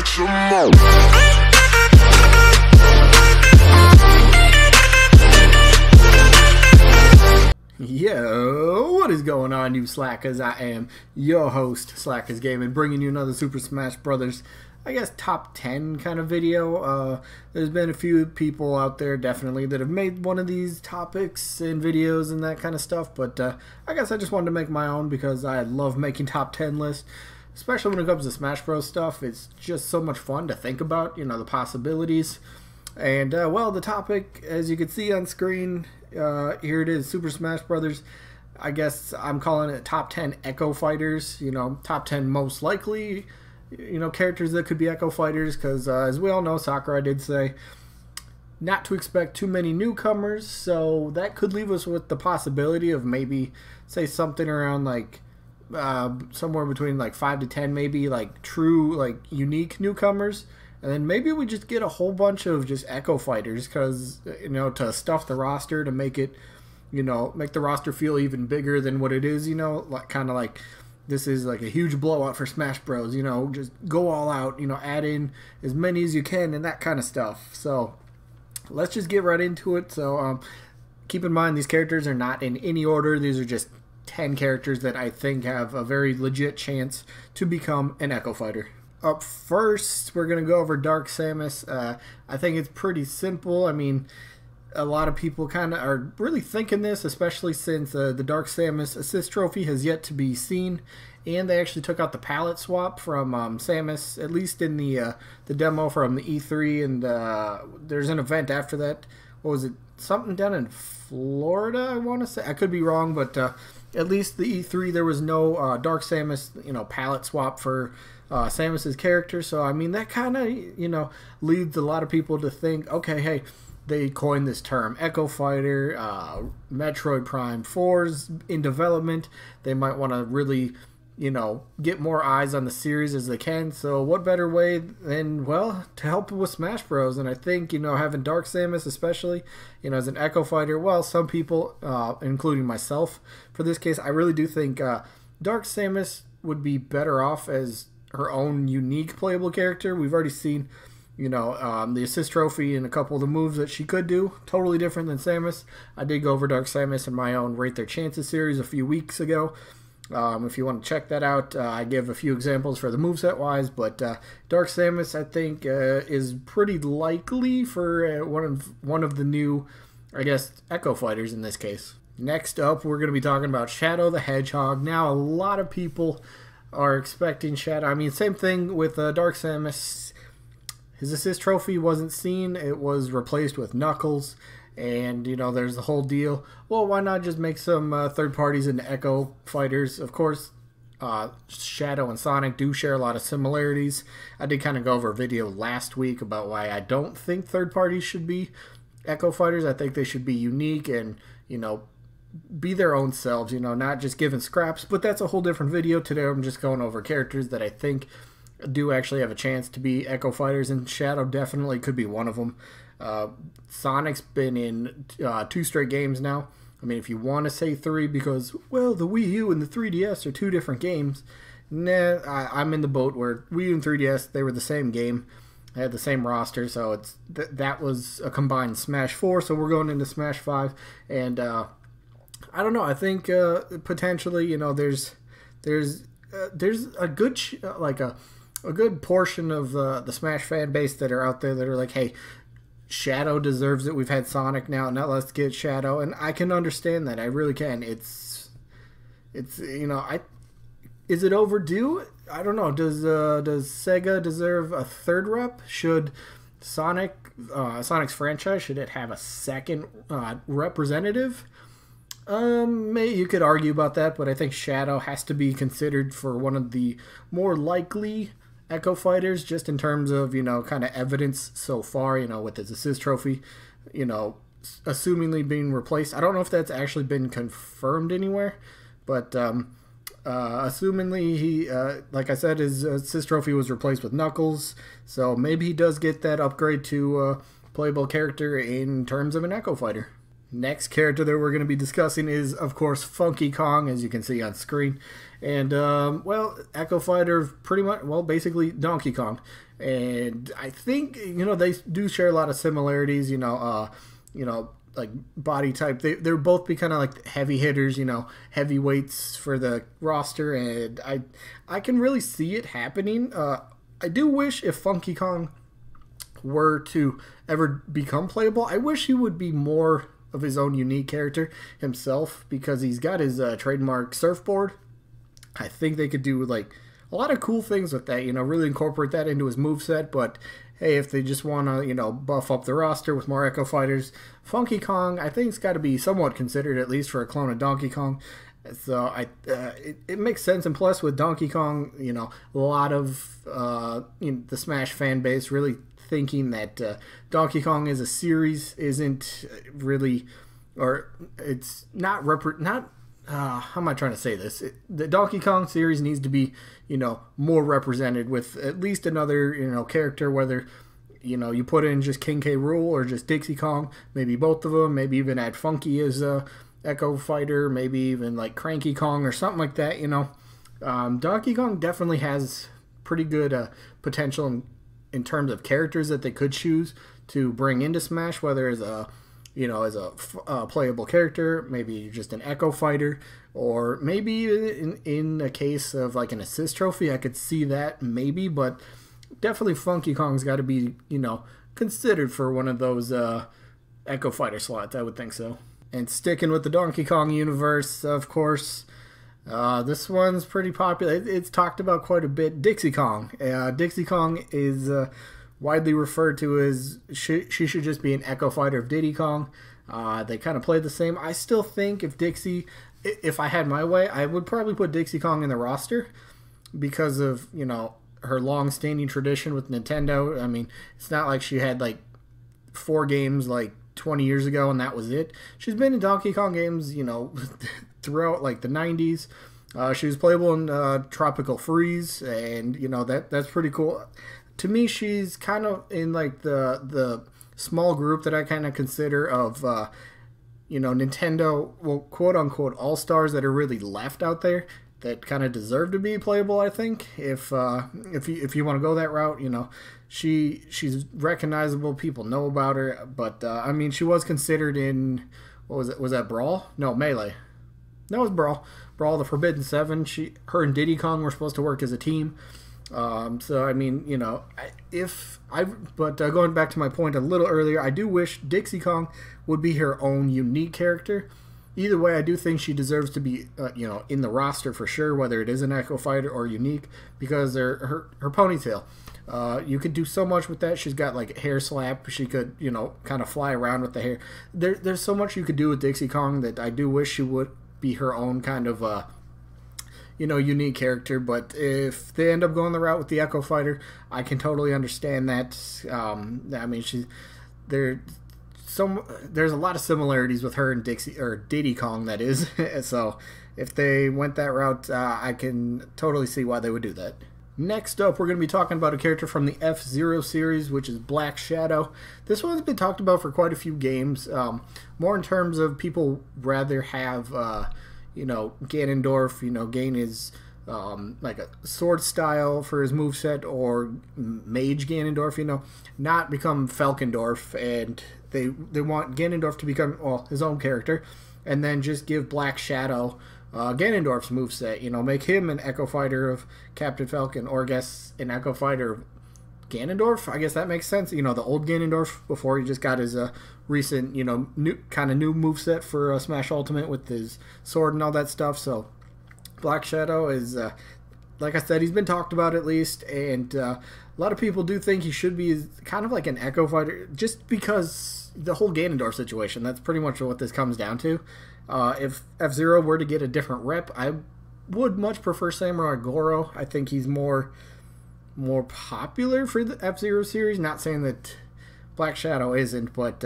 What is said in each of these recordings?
get your mo. Yo, what is going on, you slackers? I am your host, Slackers Gaming, bringing you another Super Smash Brothers, I guess, top 10 kind of video. There's been a few people out there, definitely, that have made one of these topics and videos and that kind of stuff, but I guess I just wanted to make my own because I love making top 10 lists, especially when it comes to Smash Bros. Stuff. It's just so much fun to think about, you know, the possibilities. And, well, the topic, as you can see on screen, here it is, Super Smash Brothers. I guess I'm calling it top 10 Echo Fighters, you know, top 10 most likely, you know, characters that could be Echo Fighters, because as we all know, Sakurai did say not to expect too many newcomers, so that could leave us with the possibility of maybe, say, something around, like, somewhere between, like, 5 to 10, maybe, like, true, like, unique newcomers. And then maybe we just get a whole bunch of just Echo Fighters because, you know, to stuff the roster, to make it, you know, make the roster feel even bigger than what it is, you know, like kind of like this is like a huge blowout for Smash Bros, you know, just go all out, you know, add in as many as you can and that kind of stuff. So let's just get right into it. So keep in mind, these characters are not in any order. These are just 10 characters that I think have a very legit chance to become an Echo Fighter. Up first, we're going to go over Dark Samus. I think it's pretty simple. I mean, a lot of people kind of are really thinking this, especially since the Dark Samus assist trophy has yet to be seen. And they actually took out the palette swap from Samus, at least in the demo from the E3. And there's an event after that. What was it? Something down in Florida, I want to say. I could be wrong, but at least the E3, there was no Dark Samus, you know, palette swap for Samus's character. So I mean, that kind of, you know, leads a lot of people to think, okay, hey, they coined this term Echo Fighter. Metroid Prime 4's in development. They might want to really, you know, get more eyes on the series as they can. So what better way than, well, to help with Smash Bros. And I think, you know, having Dark Samus especially, you know, as an Echo Fighter, well, some people, including myself for this case, I really do think Dark Samus would be better off as her own unique playable character. We've already seen, you know, the assist trophy and a couple of the moves that she could do. Totally different than Samus. I did go over Dark Samus in my own Rate Their Chances series a few weeks ago. If you want to check that out, I give a few examples for the moveset wise, but Dark Samus, I think, is pretty likely for one of the new, I guess, Echo Fighters in this case. Next up, we're going to be talking about Shadow the Hedgehog. Now, a lot of people are expecting Shadow. I mean, same thing with Dark Samus. His assist trophy wasn't seen. It was replaced with Knuckles. And, you know, there's the whole deal. Well, why not just make some third parties into Echo Fighters? Of course, Shadow and Sonic do share a lot of similarities. I did kind of go over a video last week about why I don't think third parties should be Echo Fighters. I think they should be unique and, you know, be their own selves, you know, not just giving scraps, but that's a whole different video. Today I'm just going over characters that I think do actually have a chance to be Echo Fighters, and Shadow definitely could be one of them. Sonic's been in 2 straight games now. I mean, if you want to say 3 because, well, the Wii U and the 3DS are 2 different games, nah, I'm in the boat where Wii U and 3DS, they were the same game. They had the same roster, so it's that was a combined Smash 4, so we're going into Smash 5, and I don't know. I think potentially, you know, there's a good a good portion of the Smash fan base that are out there that are like, hey, Shadow deserves it. We've had Sonic now let's get Shadow, and I can understand that. I really can. It's you know, is it overdue? I don't know. Does Sega deserve a third rep? Should Sonic's franchise, should it have a second representative? You could argue about that, but I think Shadow has to be considered for one of the more likely Echo Fighters, just in terms of, you know, kind of evidence so far, you know, with his assist trophy, you know, assumingly being replaced. I don't know if that's actually been confirmed anywhere, but assumingly he, like I said, his assist trophy was replaced with Knuckles, so maybe he does get that upgrade to playable character in terms of an Echo Fighter. Next character that we're going to be discussing is, of course, Funky Kong, as you can see on screen. And, well, Echo Fighter, pretty much, well, basically Donkey Kong. And I think, they do share a lot of similarities, like body type. They're both be kind of like heavy hitters, heavyweights for the roster. And I can really see it happening. I do wish if Funky Kong were to ever become playable, I wish he would be more of his own unique character himself, because he's got his trademark surfboard. I think they could do like a lot of cool things with that, really incorporate that into his moveset. But hey, if they just want to, buff up the roster with more Echo Fighters, Funky Kong, I think it's got to be somewhat considered, at least for a clone of Donkey Kong. So it makes sense. And plus with Donkey Kong, a lot of the Smash fan base really thinking that Donkey Kong as a series isn't really, or it's not how am I trying to say this? The Donkey Kong series needs to be, more represented with at least another, character, whether, you put in just King K. Rool or just Dixie Kong, maybe both of them, maybe even add Funky as a Echo Fighter, maybe even like Cranky Kong or something like that, Donkey Kong definitely has pretty good potential in terms of characters that they could choose to bring into Smash, whether as a playable character, maybe just an Echo Fighter, or maybe in a case of like an assist trophy, I could see that maybe, but definitely Funky Kong's got to be, considered for one of those Echo Fighter slots, I would think so. And sticking with the Donkey Kong universe, of course, this one's pretty popular. It's talked about quite a bit. Dixie Kong. Dixie Kong is widely referred to as she should just be an Echo Fighter of Diddy Kong. They kind of play the same. I still think if I had my way, I would probably put Dixie Kong in the roster because of, her long-standing tradition with Nintendo. I mean, it's not like she had like 4 games like 20 years ago and that was it. She's been in Donkey Kong games, throughout like the 90s. She was playable in Tropical Freeze, and that's pretty cool. To me, she's kind of in like the small group that I kind of consider of Nintendo, well, quote unquote all-stars that are really left out there that kind of deserve to be playable. I think if you want to go that route, she's recognizable, people know about her, but I mean, she was considered in, what was it? Was that Brawl? No, Melee. No, it was Brawl. Brawl, the Forbidden Seven. Her and Diddy Kong were supposed to work as a team. So I mean, but going back to my point a little earlier, I do wish Dixie Kong would be her own unique character. Either way, I do think she deserves to be, in the roster for sure, whether it is an Echo Fighter or unique, because her ponytail. You could do so much with that. She's got like a hair slap. She could, kind of fly around with the hair. There's so much you could do with Dixie Kong that I do wish she would be her own kind of, unique character. But if they end up going the route with the Echo Fighter, I can totally understand that. I mean, there's a lot of similarities with her and Diddy Kong, that is. So if they went that route, I can totally see why they would do that. Next up, we're going to be talking about a character from the F-Zero series, which is Black Shadow. This one's been talked about for quite a few games, more in terms of people rather have, Ganondorf, gain his like a sword style for his moveset, or Mage Ganondorf, not become Falcondorf, and they want Ganondorf to become, his own character, and then just give Black Shadow Ganondorf's moveset, make him an Echo Fighter of Captain Falcon, or I guess an Echo Fighter of Ganondorf. I guess that makes sense. The old Ganondorf before he just got his recent, new moveset for Smash Ultimate with his sword and all that stuff. So Black Shadow is, like I said, he's been talked about at least, and a lot of people do think he should be kind of like an Echo Fighter, just because the whole Ganondorf situation. That's pretty much what this comes down to. If F-Zero were to get a different rep, I would much prefer Samurai Goro. I think he's more popular for the F-Zero series. Not saying that Black Shadow isn't, but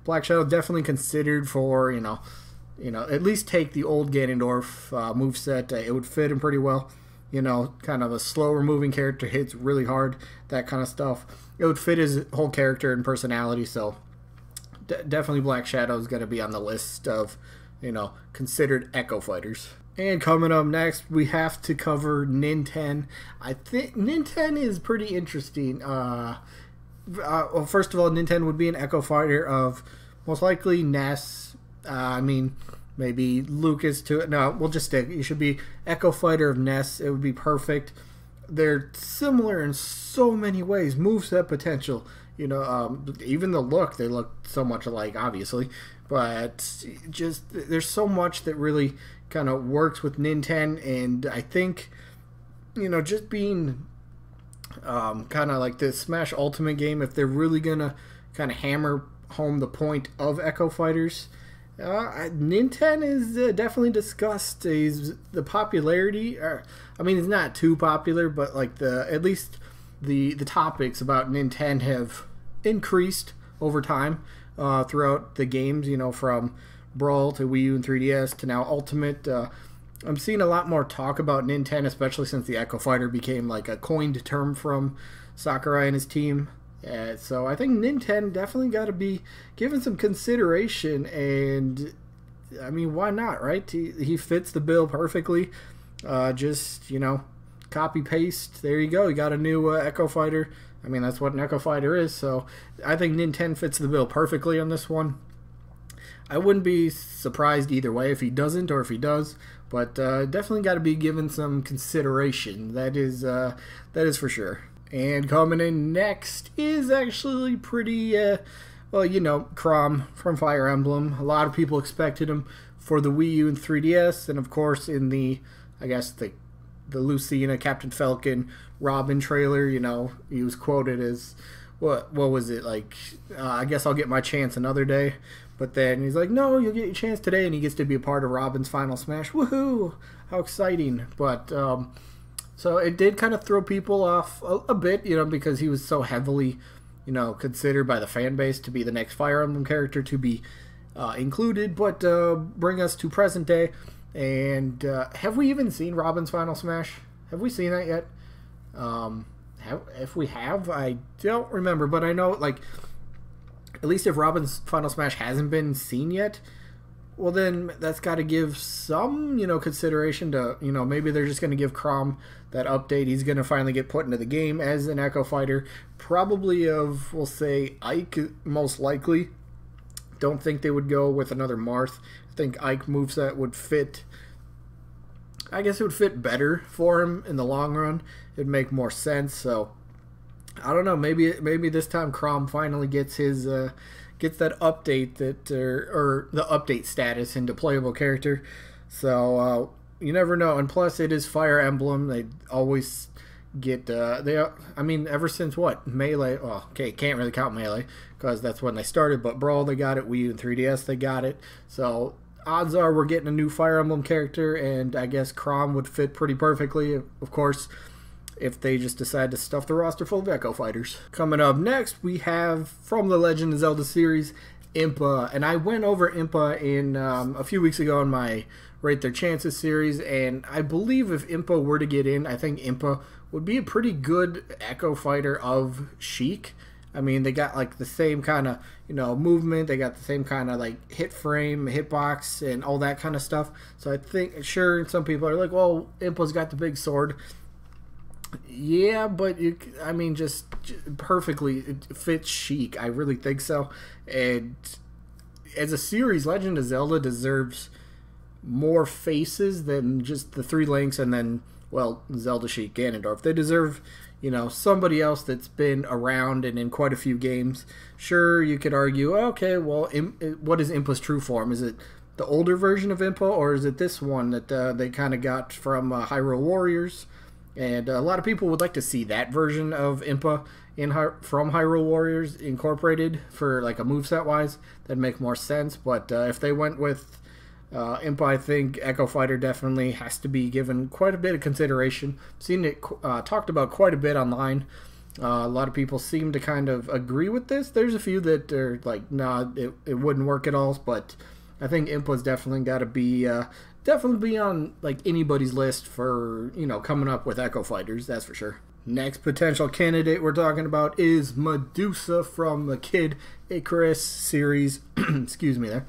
Black Shadow definitely considered for, at least take the old Ganondorf moveset. It would fit him pretty well. Kind of a slower moving character, hits really hard, that kind of stuff. It would fit his whole character and personality, so definitely Black Shadow's got to be on the list of, considered Echo Fighters. And coming up next, we have to cover Ninten. I think Ninten is pretty interesting. Well, first of all, Ninten would be an Echo Fighter of most likely Ness. Maybe Lucas to it. No, we'll just stick. You should be Echo Fighter of Ness. It would be perfect. They're similar in so many ways. Moveset potential. Even the look, they look so much alike, obviously. But just, there's so much that really kind of works with Ninten. And I think, just being kind of like the Smash Ultimate game, if they're really going to kind of hammer home the point of Echo Fighters, Ninten is definitely discussed. The popularity, it's not too popular, but like at least the topics about Ninten have increased over time throughout the games. From Brawl to Wii U and 3DS to now Ultimate. I'm seeing a lot more talk about Ninten, especially since the Echo Fighter became like a coined term from Sakurai and his team. So I think Ninten definitely got to be given some consideration, and why not, right? He fits the bill perfectly. Just copy paste. There you go. You got a new Echo Fighter. That's what an Echo Fighter is. So I think Ninten fits the bill perfectly on this one. I wouldn't be surprised either way if he doesn't or if he does, but definitely got to be given some consideration. That is for sure. And coming in next is actually pretty, Chrom from Fire Emblem. A lot of people expected him for the Wii U and 3DS, and of course in the Lucina, Captain Falcon, Robin trailer, he was quoted as, what was it, like, I guess I'll get my chance another day. But then he's like, no, you'll get your chance today, and he gets to be a part of Robin's final smash. Woohoo! How exciting. But, so it did kind of throw people off a bit, because he was so heavily, considered by the fan base to be the next Fire Emblem character to be included. But bring us to present day. And have we even seen Robin's final smash? Have we seen that yet? If we have, I don't remember. But I know, like, at least if Robin's final smash hasn't been seen yet, well, then that's got to give some, consideration to, maybe they're just going to give Chrom that update. He's going to finally get put into the game as an Echo Fighter. Probably of, we'll say, Ike, most likely. Don't think they would go with another Marth. I think Ike moveset would fit. I guess it would fit better for him in the long run. It'd make more sense. So, I don't know. Maybe this time Chrom finally gets his... gets that update that or the update status into playable character. So you never know. And plus, it is Fire Emblem. They always get ever since what, Melee? Well, okay, can't really count Melee because that's when they started. But Brawl, they got it. Wii U and 3DS, they got it. So odds are we're getting a new Fire Emblem character, and I guess Chrom would fit pretty perfectly. Of course, if they just decide to stuff the roster full of Echo Fighters. Coming up next, we have, from the Legend of Zelda series, Impa. And I went over Impa in a few weeks ago in my Rate Their Chances series, and I believe if Impa were to get in, I think Impa would be a pretty good Echo Fighter of Sheik. They got like the same kind of, movement. They got the same kind of like hit frame, hitbox, and all that kind of stuff. So I think, sure, some people are like, well, Impa's got the big sword. Yeah, but just perfectly it fits Sheik. I really think so. And as a series, Legend of Zelda deserves more faces than just the three Links and then, well, Zelda, Sheik, Ganondorf. They deserve, somebody else that's been around and in quite a few games. Sure, you could argue, okay, well, what is Impa's true form? Is it the older version of Impa, or is it this one that they kind of got from Hyrule Warriors? And a lot of people would like to see that version of Impa from Hyrule Warriors incorporated for like a moveset wise. That'd make more sense. But if they went with Impa, I think Echo Fighter definitely has to be given quite a bit of consideration. Seen it talked about quite a bit online. A lot of people seem to kind of agree with this. There's a few that are like, nah, it wouldn't work at all. But I think Impa's definitely got to be... definitely be on like anybody's list for coming up with Echo Fighters, that's for sure. Next potential candidate we're talking about is Medusa from the Kid Icarus series. Excuse me there.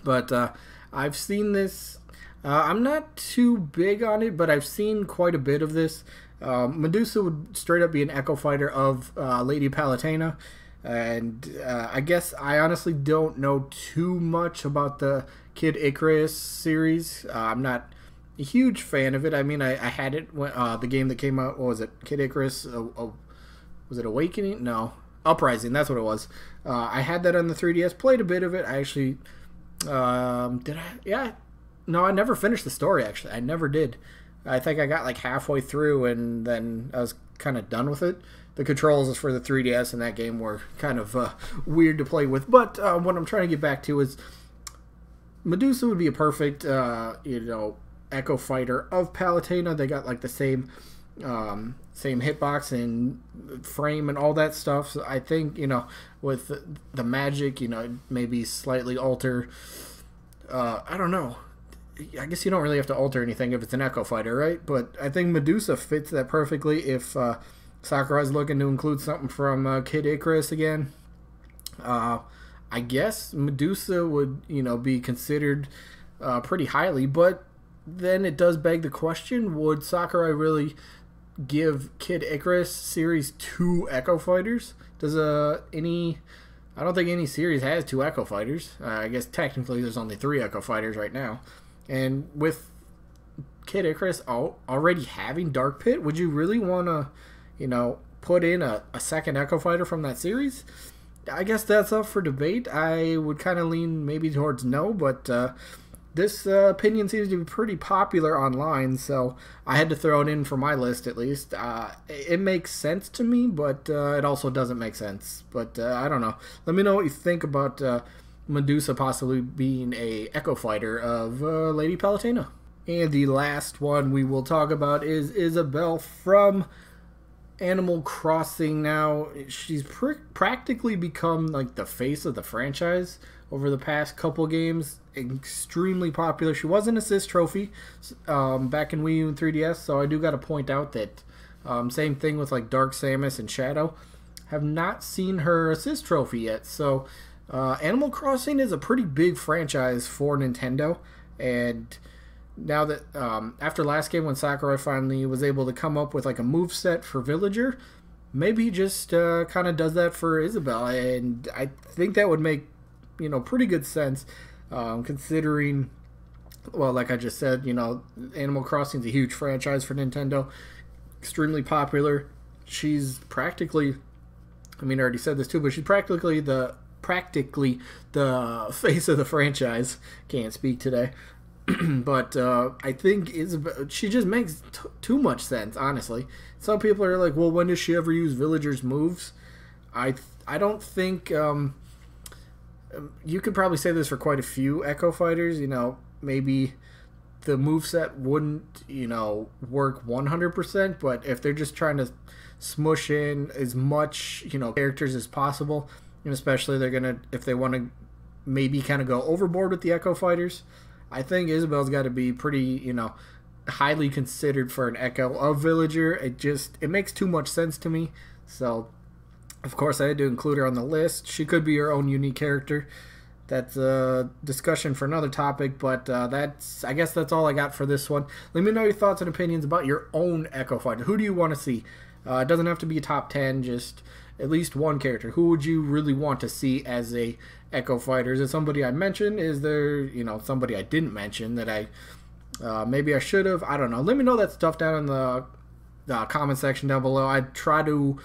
But I've seen this. I'm not too big on it, but I've seen quite a bit of this. Medusa would straight up be an Echo Fighter of Lady Palutena. And I guess I honestly don't know too much about the Kid Icarus series. I'm not a huge fan of it. I mean, I had it when the game that came out. What was it? Kid Icarus? Was it Awakening? No, Uprising. That's what it was. I had that on the 3DS. Played a bit of it. I actually did. I? Yeah. No, I never finished the story. Actually, I never did. I think I got like halfway through, and then I was kind of done with it. The controls for the 3DS in that game were kind of weird to play with. But what I'm trying to get back to is Medusa would be a perfect, Echo Fighter of Palutena. They got like the same hitbox and frame and all that stuff. So I think, with the magic, maybe slightly alter. I don't know. I guess you don't really have to alter anything if it's an Echo Fighter, right? But I think Medusa fits that perfectly if Sakurai's looking to include something from Kid Icarus again. I guess Medusa would, be considered pretty highly, but then it does beg the question, would Sakurai really give Kid Icarus series 2 Echo Fighters? I don't think any series has 2 Echo Fighters. I guess technically there's only 3 Echo Fighters right now. And with Kid Icarus already having Dark Pit, would you really want to, put in a second Echo Fighter from that series? I guess that's up for debate. I would kind of lean maybe towards no, but this opinion seems to be pretty popular online, so I had to throw it in for my list at least. It makes sense to me, but it also doesn't make sense. But I don't know. Let me know what you think about Medusa possibly being a Echo Fighter of Lady Palutena. And the last one we will talk about is Isabel from Animal Crossing. Now, she's practically become like the face of the franchise over the past couple games. Extremely popular. She was an assist trophy back in Wii U and 3DS, so I do got to point out that same thing with like Dark Samus and Shadow. Have not seen her assist trophy yet, so Animal Crossing is a pretty big franchise for Nintendo, and now that after last game when Sakurai finally was able to come up with like a move set for Villager, maybe he just kind of does that for Isabel, and I think that would make pretty good sense considering, well, like I just said, Animal Crossing is a huge franchise for Nintendo, extremely popular. She's practically, I already said this too, but she's practically the face of the franchise. Can't speak today. But I think Isabel, she just makes too much sense, honestly. Some people are like, well, when does she ever use Villager's moves? I don't think, you could probably say this for quite a few Echo Fighters, maybe the moveset wouldn't, work 100%, but if they're just trying to smush in as much, characters as possible, and especially if they want to maybe kind of go overboard with the Echo Fighters, I think Isabel's got to be pretty, highly considered for an Echo of Villager. It makes too much sense to me. So, of course, I had to include her on the list. She could be her own unique character. That's a discussion for another topic, but I guess that's all I got for this one. Let me know your thoughts and opinions about your own Echo Fighter. Who do you want to see? It doesn't have to be a top 10, just at least one character. Who would you really want to see as a Echo Fighter? Is it somebody I mentioned? Is there, somebody I didn't mention that maybe I should have? I don't know. Let me know that stuff down in the comment section down below. I try to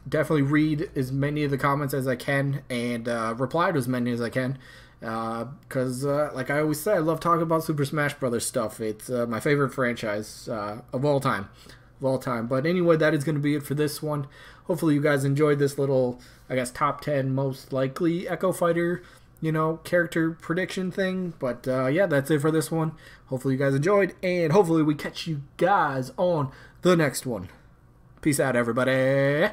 definitely read as many of the comments as I can and reply to as many as I can. Because, like I always say, I love talking about Super Smash Brothers stuff. It's my favorite franchise of all time. But anyway, that is going to be it for this one. Hopefully you guys enjoyed this little, I guess, top 10 most likely Echo Fighter, character prediction thing. But yeah, that's it for this one. Hopefully you guys enjoyed, and hopefully we catch you guys on the next one. Peace out, everybody.